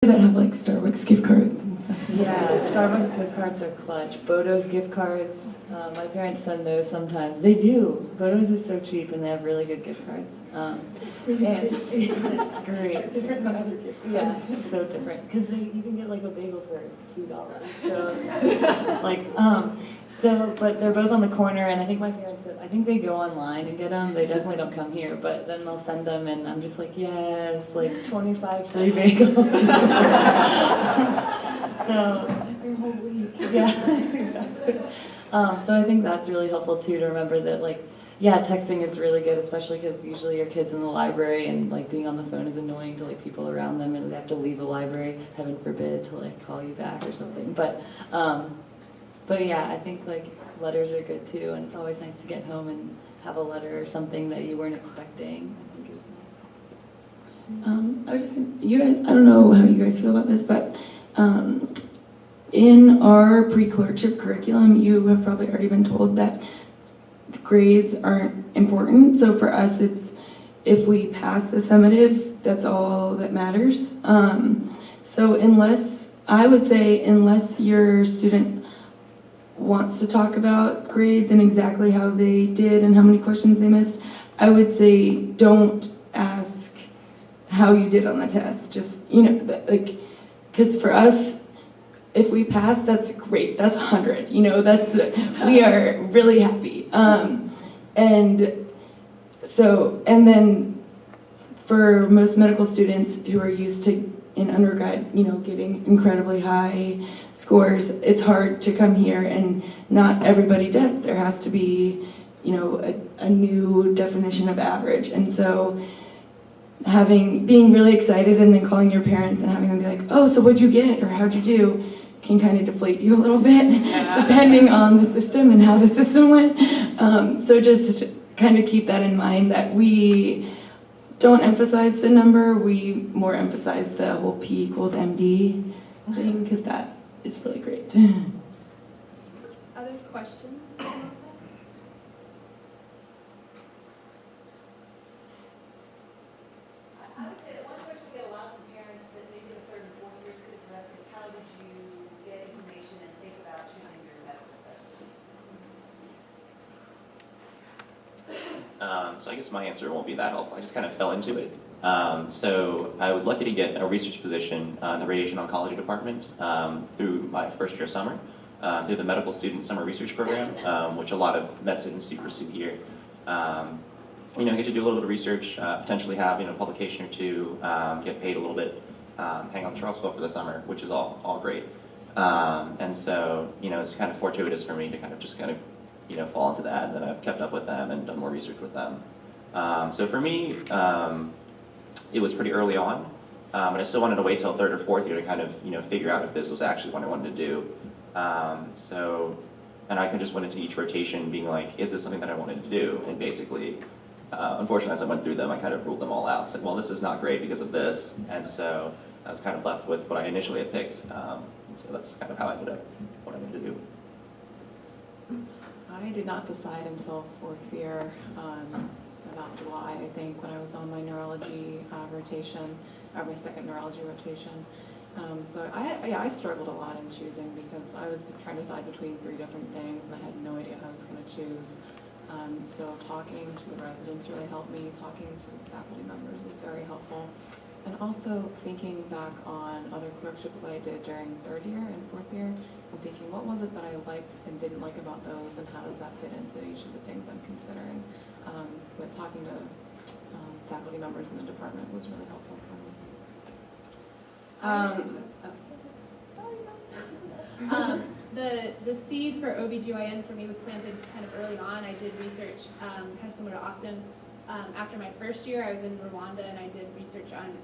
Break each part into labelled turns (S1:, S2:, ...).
S1: that have like Starbucks gift cards and stuff.
S2: Yeah, Starbucks gift cards are clutch. Bodo's gift cards, my parents send those sometimes. They do. Bodo's is so cheap and they have really good gift cards. Great.
S1: Different than other gift cards.
S2: Yeah, so different. Because you can get like a bagel for $2. But they're both on the corner, and I think my parents said, I think they go online and get them. They definitely don't come here, but then they'll send them, and I'm just like, yes, like 25 free bagels. So,
S1: Every whole week.
S2: yeah, exactly. So I think that's really helpful too, to remember that, like, yeah, texting is really good, especially because usually your kid's in the library and like being on the phone is annoying to like people around them, and they have to leave the library, heaven forbid, to like call you back or something. But yeah, I think like letters are good too, and it's always nice to get home and have a letter or something that you weren't expecting. I think it was nice.
S1: I was just you guys. I don't know how you guys feel about this, but in our pre-clerkship curriculum, you have probably already been told that grades aren't important. So for us, it's if we pass the summative, that's all that matters. So unless your student wants to talk about grades and exactly how they did and how many questions they missed, I would say don't ask how you did on the test. Just, because for us, if we pass, that's great. That's 100. We are really happy. And then for most medical students who are used to in undergrad, getting incredibly high scores, it's hard to come here, and not everybody does. There has to be, a new definition of average. And so being really excited and then calling your parents and having them be like, oh, so what'd you get or how'd you do, can kind of deflate you a little bit, depending on the system and how the system went. So just kind of keep that in mind, that we don't emphasize the number, we more emphasize the whole P equals MD thing, because that is really great.
S3: Other questions?
S4: I would say that one question we get a lot from parents that maybe the third and fourth years could address is how did you get information and think about choosing your medical specialty?
S5: So I guess my answer won't be that helpful. I just kind of fell into it. So I was lucky to get a research position in the radiation oncology department through my first year summer, through the medical student summer research program, which a lot of med students do pursue here. Get to do a little bit of research, potentially have a publication or two, get paid a little bit, hang out in Charlottesville for the summer, which is all great. And so it's kind of fortuitous for me to kind of fall into that, and then I've kept up with them and done more research with them. So for me, it was pretty early on, but I still wanted to wait till third or fourth year to kind of figure out if this was actually what I wanted to do. And I just went into each rotation being like, is this something that I wanted to do? And basically, unfortunately, as I went through them, I kind of ruled them all out. Said, well, this is not great because of this, and so I was kind of left with what I initially had picked. And so that's kind of how I ended up what I wanted to do.
S6: I did not decide until fourth year, about July, I think, when I was on my neurology rotation, or my second neurology rotation. So I struggled a lot in choosing, because I was trying to decide between 3 different things, and I had no idea who I was going to choose. So talking to the residents really helped me. Talking to faculty members was very helpful. And also thinking back on other clerkships that I did during third year and fourth year, and thinking, what was it that I liked and didn't like about those, and how does that fit into each of the things I'm considering? But talking to faculty members in the department was really helpful for me.
S3: The seed for OBGYN for me was planted kind of early on. I did research, kind of similar to Austin. After my first year, I was in Rwanda, and I did research on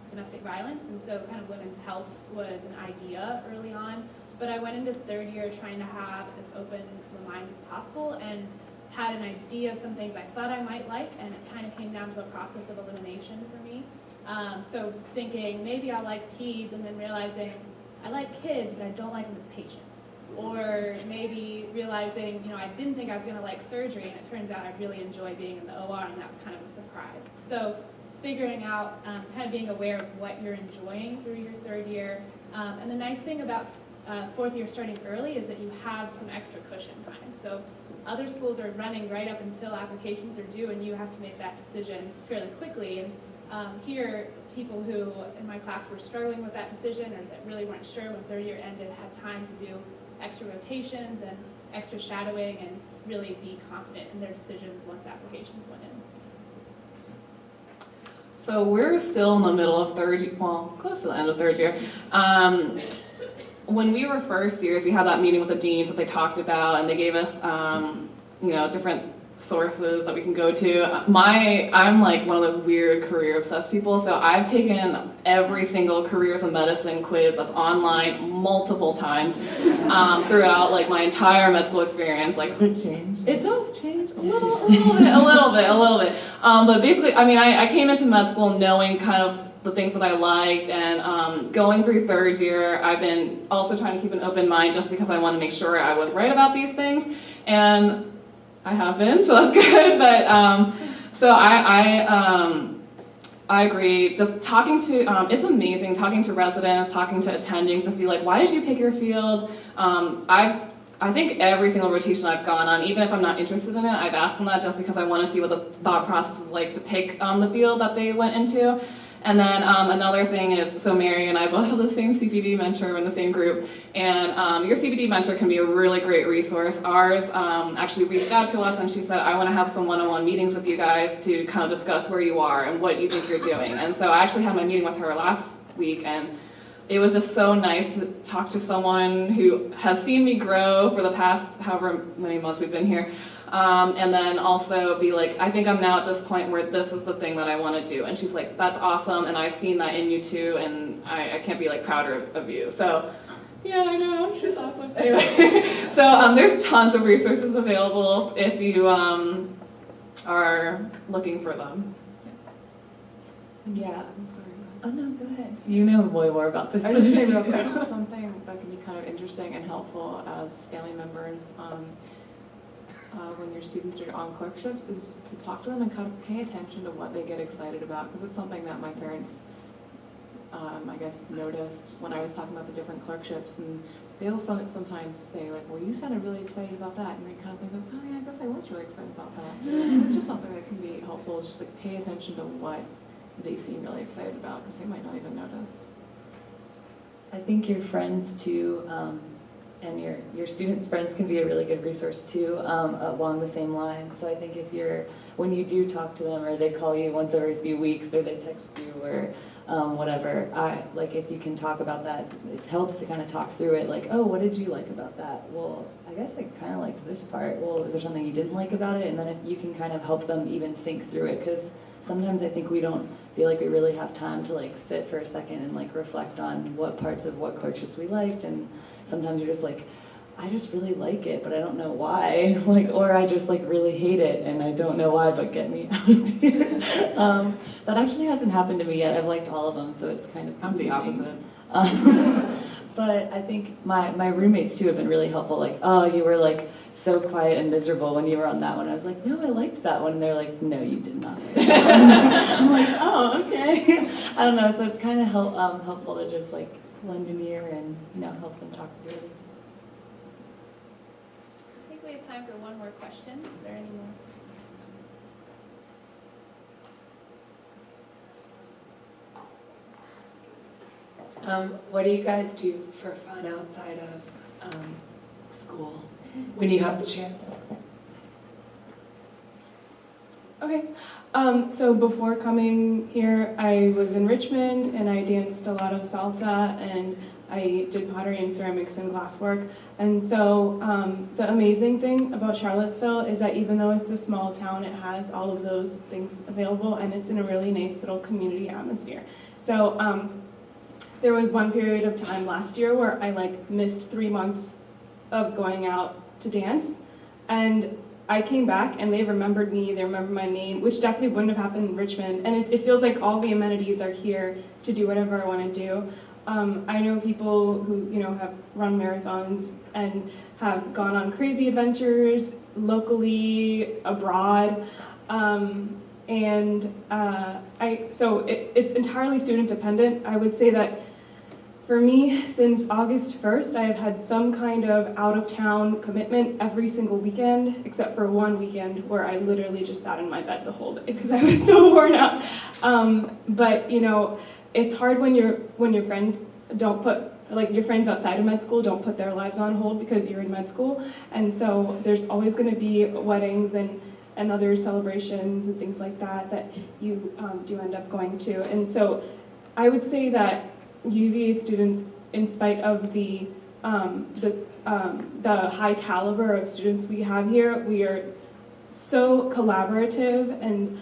S3: domestic violence, and so kind of women's health was an idea early on. But I went into third year trying to have as open a mind as possible, and had an idea of some things I thought I might like, and it kind of came down to a process of elimination for me. So thinking maybe I like peds, and then realizing I like kids, but I don't like them as patients. Or maybe realizing, I didn't think I was going to like surgery, and it turns out I really enjoy being in the OR, and that's kind of a surprise. So figuring out, kind of being aware of what you're enjoying through your third year. And the nice thing about fourth year starting early is that you have some extra cushion time. So other schools are running right up until applications are due, and you have to make that decision fairly quickly. And here, people who in my class were struggling with that decision or that really weren't sure when third year ended had time to do extra rotations and extra shadowing and really be confident in their decisions once applications went in.
S6: So we're still in the middle of third, well, close to the end of third year. When we were first years, we had that meeting with the deans that they talked about, and they gave us, different sources that we can go to. I'm like one of those weird career obsessed people, so I've taken every single careers in medicine quiz that's online multiple times throughout like my entire med school experience. Like,
S2: Does it change?
S6: it does change a little bit. But basically, I mean, I came into med school knowing kind of the things that I liked, and going through third year, I've been also trying to keep an open mind just because I want to make sure I was right about these things, and I have been, so that's good. But so I agree. Just talking to, it's amazing talking to residents, talking to attendings, just be like, why did you pick your field? I think every single rotation I've gone on, even if I'm not interested in it, I've asked them that just because I want to see what the thought process is like to pick the field that they went into. And then another thing is, so Mary and I both have the same CPD mentor in the same group, and your CPD mentor can be a really great resource. Ours actually reached out to us and she said, I want to have some one-on-one meetings with you guys to kind of discuss where you are and what you think you're doing. And so I actually had my meeting with her last week, and it was just so nice to talk to someone who has seen me grow for the past however many months we've been here. And then also be like, I think I'm now at this point where this is the thing that I want to do. And she's like, that's awesome, and I've seen that in you too, and I can't be like prouder of you. So yeah, I know, she's awesome. Anyway, so there's tons of resources available if you are looking for them.
S2: Yeah.
S6: I'm sorry.
S2: Oh no, go ahead. You know way more about this.
S6: I just say real quick, something that can be kind of interesting and helpful as family members when your students are on clerkships is to talk to them and kind of pay attention to what they get excited about, because it's something that my parents, I guess, noticed when I was talking about the different clerkships, and they'll sometimes say like, well, you sounded really excited about that, and they kind of think like, oh yeah, I guess I was really excited about that. It's just something that can be helpful, just like pay attention to what they seem really excited about, because they might not even notice.
S2: I think your friends too, and your students' friends can be a really good resource too, along the same lines. So I think when you do talk to them, or they call you once every few weeks, or they text you, or whatever, if you can talk about that, it helps to kind of talk through it, like, oh, what did you like about that? Well, I guess I kind of liked this part. Well, is there something you didn't like about it? And then if you can kind of help them even think through it, because sometimes I think we don't feel like we really have time to like sit for a second and like reflect on what parts of what clerkships we liked, and sometimes you're just like, I just really like it, but I don't know why, or I just like really hate it and I don't know why, but get me out of here. That actually hasn't happened to me yet. I've liked all of them, so it's kind of
S6: I'm the
S2: confusing.
S6: opposite.
S2: But I think my roommates too have been really helpful. Like, oh, you were like so quiet and miserable when you were on that one. I was like, no, I liked that one. And they're like, no, you did not. I'm like, oh, okay. I don't know. So it's kind of helpful to just like lend an ear and help them talk through it.
S3: I think we have time for one more question. Is there any more?
S7: What do you guys do for fun outside of school when you have the chance?
S8: Okay, so before coming here, I was in Richmond and I danced a lot of salsa and I did pottery and ceramics and glasswork. And so the amazing thing about Charlottesville is that even though it's a small town, it has all of those things available, and it's in a really nice little community atmosphere. So there was one period of time last year where I missed 3 months of going out to dance, and I came back and they remembered me, they remembered my name, which definitely wouldn't have happened in Richmond. And it feels like all the amenities are here to do whatever I want to do. I know people who have run marathons and have gone on crazy adventures locally, abroad. and it's entirely student dependent. I would say that for me, since August 1st, I have had some kind of out-of-town commitment every single weekend, except for one weekend where I literally just sat in my bed the whole day because I was so worn out. But you know, it's hard when your friends don't put, like your friends outside of med school don't put their lives on hold because you're in med school, and so there's always going to be weddings and other celebrations and things like that you do end up going to. And so I would say that UVA students, in spite of the high caliber of students we have here, we are so collaborative and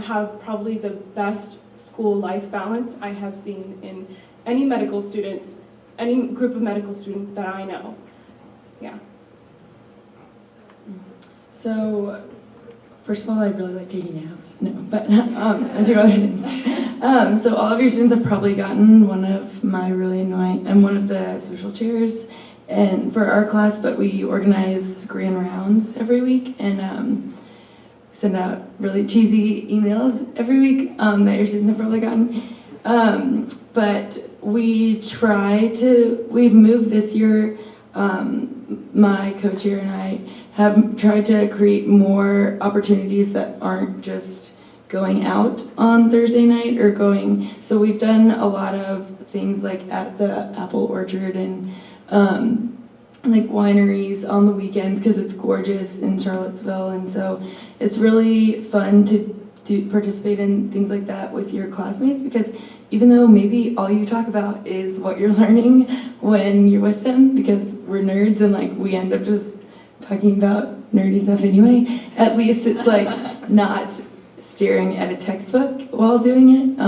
S8: have probably the best school life balance I have seen in any medical students, any group of medical students that I know. Yeah.
S1: So, first of all, I really like taking naps. No, but I do other things. So all of your students have probably gotten one of my really annoying, I'm one of the social chairs and for our class, but we organize grand rounds every week and send out really cheesy emails every week that your students have probably gotten. But we've moved this year, my co-chair and I have tried to create more opportunities that aren't just going out on Thursday night or so we've done a lot of things like at the apple orchard and like wineries on the weekends because it's gorgeous in Charlottesville, and so it's really fun to participate in things like that with your classmates, because even though maybe all you talk about is what you're learning when you're with them, because we're nerds and like we end up just talking about nerdy stuff anyway, at least it's like not staring at a textbook while doing it.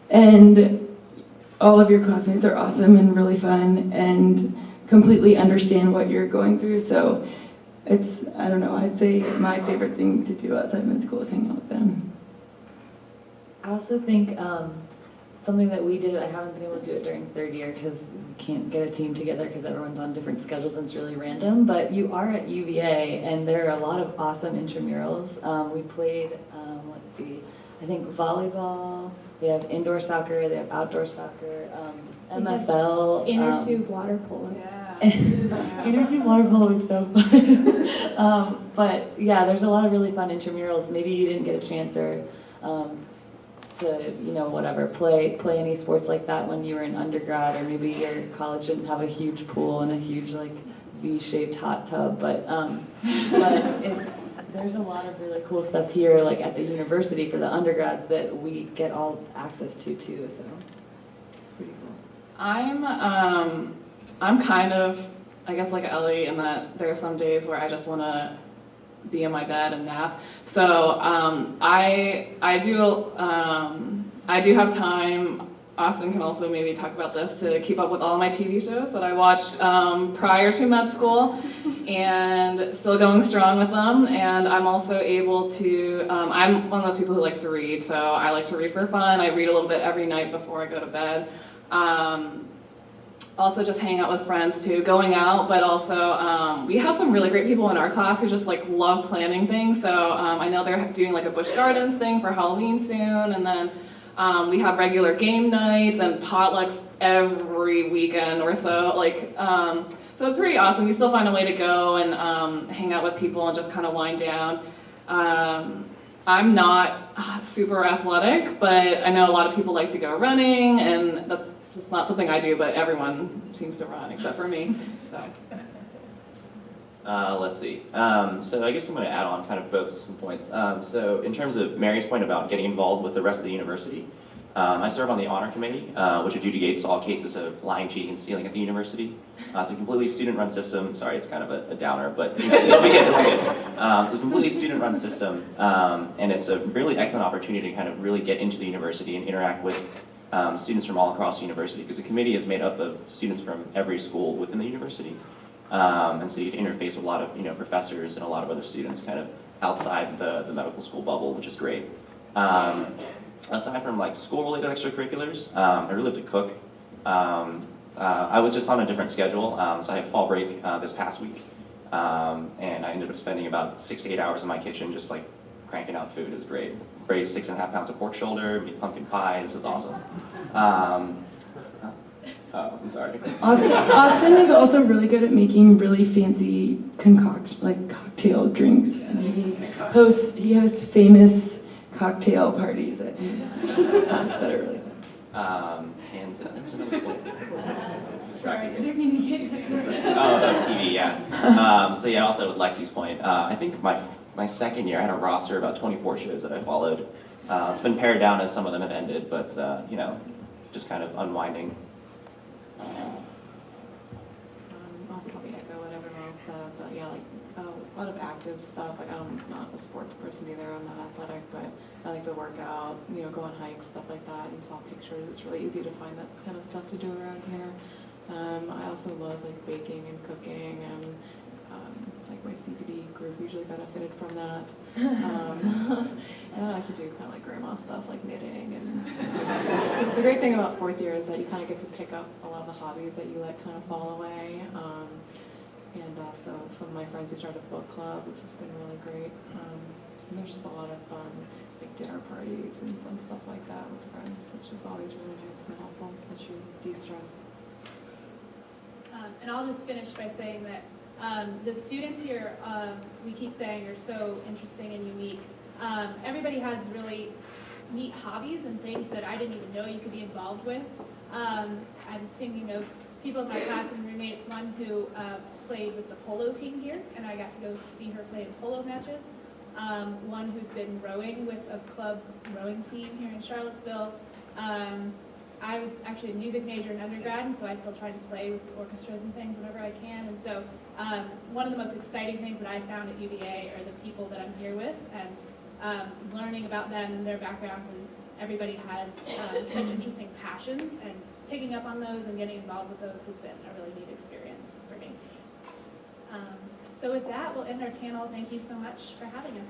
S1: And all of your classmates are awesome and really fun and completely understand what you're going through. So it's, I don't know, I'd say my favorite thing to do outside med school is hang out with them.
S2: I also think something that we did, I haven't been able to do it during third year because we can't get a team together because everyone's on different schedules and it's really random, but you are at UVA and there are a lot of awesome intramurals. We played, let's see, I think volleyball, they have indoor soccer, they have outdoor soccer, MFL.
S3: Inner tube water polo.
S2: Inner tube water polo is so fun. But yeah, there's a lot of really fun intramurals. Maybe you didn't get a chance or to, you know, whatever, play any sports like that when you were in undergrad, or maybe your college didn't have a huge pool and a huge like V-shaped hot tub, but there's a lot of really cool stuff here, like at the university for the undergrads that we get all access to too, so it's pretty cool.
S6: I'm kind of, I guess, like Ellie, in that there are some days where I just want to be in my bed and nap. So I do have time. Austin can also maybe talk about this, to keep up with all my TV shows that I watched prior to med school, and still going strong with them. And I'm also able to, I'm one of those people who likes to read, so I like to read for fun. I read a little bit every night before I go to bed. Also just hanging out with friends too, going out, but also we have some really great people in our class who just like love planning things. So I know they're doing like a Busch Gardens thing for Halloween soon, and then we have regular game nights and potlucks every weekend or so. Like, so it's pretty awesome. We still find a way to go and hang out with people and just kind of wind down. I'm not super athletic, but I know a lot of people like to go running, and that's it's not something I do, but everyone seems to run except for me. So.
S5: Let's see. So I guess I'm going to add on kind of both some points. So in terms of Mary's point about getting involved with the rest of the university, I serve on the honor committee, which adjudicates all cases of lying, cheating, and stealing at the university. It's a completely student-run system. Sorry, it's kind of a downer, but you know, it'll be good. So it's a completely student-run system, and it's a really excellent opportunity to kind of really get into the university and interact with students from all across the university, because the committee is made up of students from every school within the university. And so you get to interface with a lot of professors and a lot of other students kind of outside the medical school bubble, which is great. Aside from like school-related extracurriculars, I really love to cook. I was just on a different schedule, so I had fall break this past week, and I ended up spending about 6 to 8 hours in my kitchen just like cranking out food. It was great. Raised 6.5 pounds of pork shoulder, made pumpkin pies. It was awesome. Oh, I'm sorry.
S1: Austin is also really good at making really fancy like cocktail drinks. And he hosts famous cocktail parties at his house that are really fun.
S5: And there was another point.
S3: Sorry, I didn't mean to get you.
S5: Oh, about TV, yeah. So yeah, also with Lexi's point, I think my second year I had a roster of about 24 shows that I followed. It's been pared down as some of them have ended, but you know, just kind of unwinding.
S6: I'll probably echo what everyone else said, but yeah, like a lot of active stuff. Like I'm not a sports person either. I'm not athletic, but I like to work out. You know, go on hikes, stuff like that. You saw pictures. It's really easy to find that kind of stuff to do around here. I also love like baking and cooking, and like my CPD group usually benefited from that. And I like to do kind of like grandma stuff like knitting. And the great thing about fourth year is that you kind of get to pick up a lot of the hobbies that you let kind of fall away. So some of my friends who started a book club, which has been really great. And there's just a lot of fun, like dinner parties and fun stuff like that with friends, which is always really nice and helpful as you de-stress.
S3: And I'll just finish by saying that the students here, we keep saying, are so interesting and unique. Everybody has really neat hobbies and things that I didn't even know you could be involved with. I'm thinking of people in my class and roommates, one who played with the polo team here, and I got to go see her play in polo matches. One who's been rowing with a club rowing team here in Charlottesville. I was actually a music major in undergrad, and so I still try to play with orchestras and things whenever I can. And so one of the most exciting things that I found at UVA are the people that I'm here with, and learning about them and their backgrounds. And everybody has such interesting passions, and picking up on those and getting involved with those has been a really neat experience for me. So with that, we'll end our panel. Thank you so much for having us.